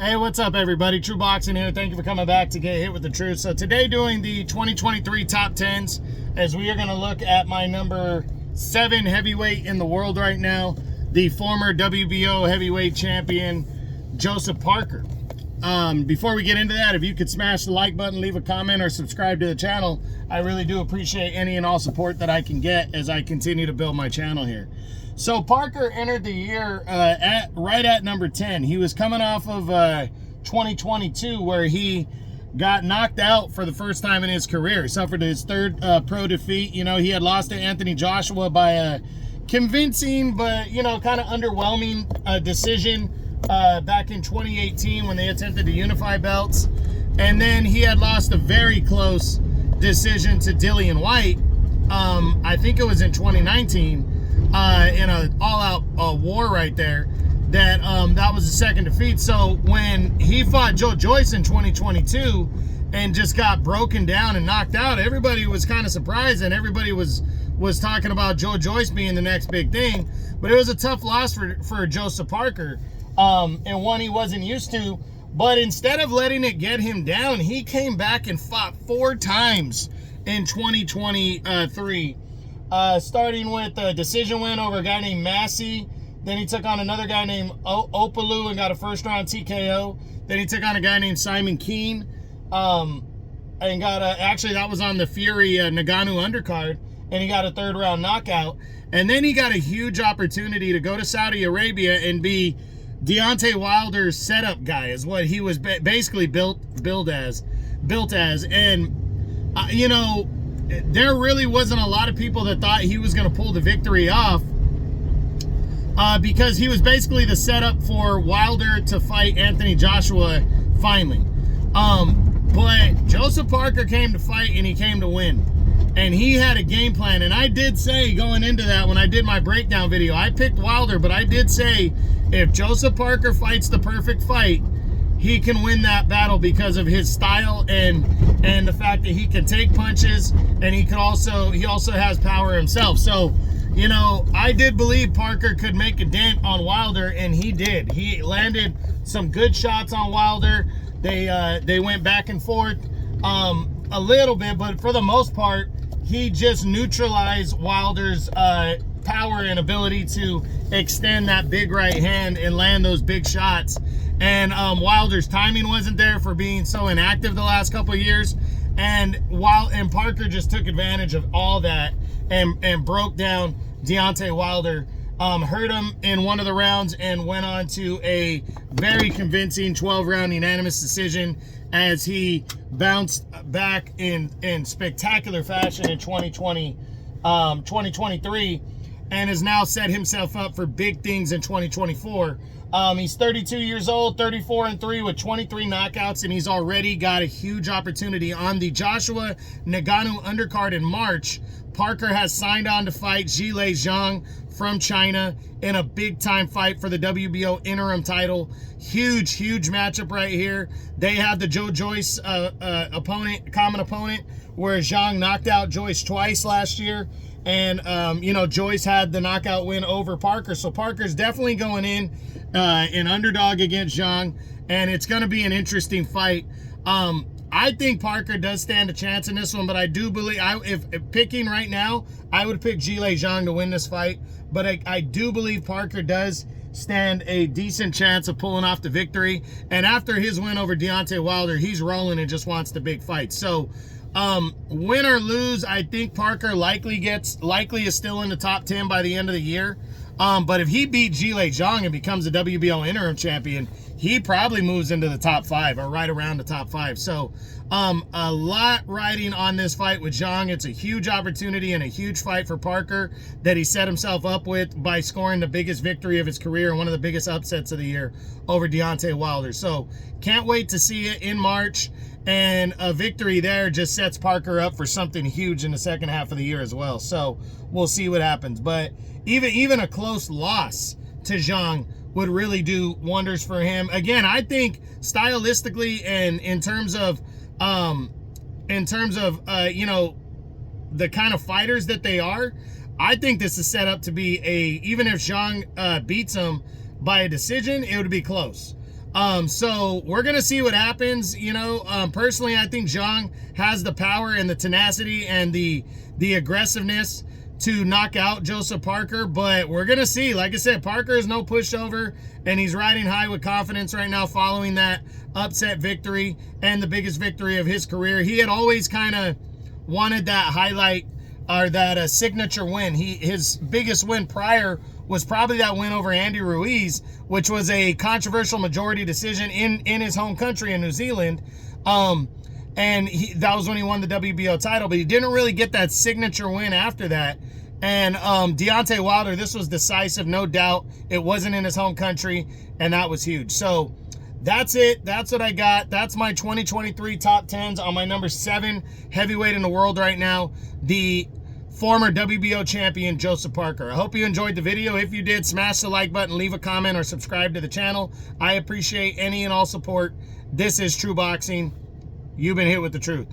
Hey, what's up, everybody? True Boxing here. Thank you for coming back to get hit with the truth. So today doing the 2023 top 10s, as we are going to look at my number 7 heavyweight in the world right now, the former WBO heavyweight champion, Joseph Parker. Before we get into that, if you could smash the like button, leave a comment, or subscribe to the channel, I really do appreciate any and all support that I can get as I continue to build my channel here. So Parker entered the year right at number 10. He was coming off of 2022, where he got knocked out for the first time in his career. He suffered his third pro defeat. You know, he had lost to Anthony Joshua by a convincing but, you know, kind of underwhelming decision back in 2018 when they attempted to unify belts. And then he had lost a very close decision to Dillian White. I think it was in 2019. In an all-out war right there, that was the second defeat. So when he fought Joe Joyce in 2022 and just got broken down and knocked out, everybody was kind of surprised, and everybody was talking about Joe Joyce being the next big thing. But it was a tough loss for Joseph Parker, and one he wasn't used to. But instead of letting it get him down, he came back and fought 4 times in 2023. Starting with a decision win over a guy named Massey. Then he took on another guy named Opalu and got a first-round TKO. Then he took on a guy named Simon Keene. And got actually, that was on the Fury Nagano undercard. And he got a third-round knockout. And then he got a huge opportunity to go to Saudi Arabia and be Deontay Wilder's setup guy, is what he was basically built as. And, you know, there really wasn't a lot of people that thought he was going to pull the victory off because he was basically the setup for Wilder to fight Anthony Joshua finally. But Joseph Parker came to fight, and he came to win. And he had a game plan. And I did say going into that, when I did my breakdown video, I picked Wilder, but I did say if Joseph Parker fights the perfect fight, he can win that battle because of his style and the fact that he can take punches, and he also has power himself. So, you know, I did believe Parker could make a dent on Wilder, and he did. He landed some good shots on Wilder. They went back and forth a little bit, but for the most part, he just neutralized Wilder's power and ability to extend that big right hand and land those big shots. And Wilder's timing wasn't there for being so inactive the last couple of years. And Parker just took advantage of all that and broke down Deontay Wilder, hurt him in one of the rounds, and went on to a very convincing 12-round unanimous decision as he bounced back in spectacular fashion in 2023, and has now set himself up for big things in 2024. He's 32 years old, 34-3 with 23 knockouts, and he's already got a huge opportunity on the Joshua Nagano undercard in March. Parker has signed on to fight Jang from China in a big-time fight for the WBO interim title. Huge matchup right here. They have the Joe Joyce common opponent, where Jang knocked out Joyce twice last year. And, you know, Joyce had the knockout win over Parker. So Parker's definitely going in an underdog against Jang, and it's going to be an interesting fight. I think Parker does stand a chance in this one, but I do believe, if picking right now, I would pick Jang to win this fight. But I do believe Parker does stand a decent chance of pulling off the victory. And after his win over Deontay Wilder, he's rolling and just wants the big fight. So, win or lose, I think Parker likely is still in the top 10 by the end of the year. But if he beat Jang and becomes a WBO interim champion, he probably moves into the top 5 or right around the top 5. So a lot riding on this fight with Jang. It's a huge opportunity and a huge fight for Parker that he set himself up with by scoring the biggest victory of his career and one of the biggest upsets of the year over Deontay Wilder. So can't wait to see it in March. And a victory there just sets Parker up for something huge in the second half of the year as well. So we'll see what happens. But even a close loss to Jang would really do wonders for him. Again, I think stylistically and in terms of you know, the kind of fighters that they are, I think this is set up to be even if Jang beats him by a decision, it would be close. So we're gonna see what happens. You know, personally, I think Jang has the power and the tenacity and the aggressiveness to knock out Joseph Parker, but we're gonna see. Like I said, Parker is no pushover, and he's riding high with confidence right now following that upset victory and the biggest victory of his career. He had always kind of wanted that highlight or that signature win. His biggest win prior was probably that win over Andy Ruiz, which was a controversial majority decision in his home country in New Zealand. And that was when he won the WBO title, but he didn't really get that signature win after that. And Deontay Wilder, this was decisive, no doubt. It wasn't in his home country, and that was huge. So that's it. That's what I got. That's my 2023 top 10s on my number 7 heavyweight in the world right now, the former WBO champion, Joseph Parker. I hope you enjoyed the video. If you did, smash the like button, leave a comment, or subscribe to the channel. I appreciate any and all support. This is True Boxing. You've been hit with the truth.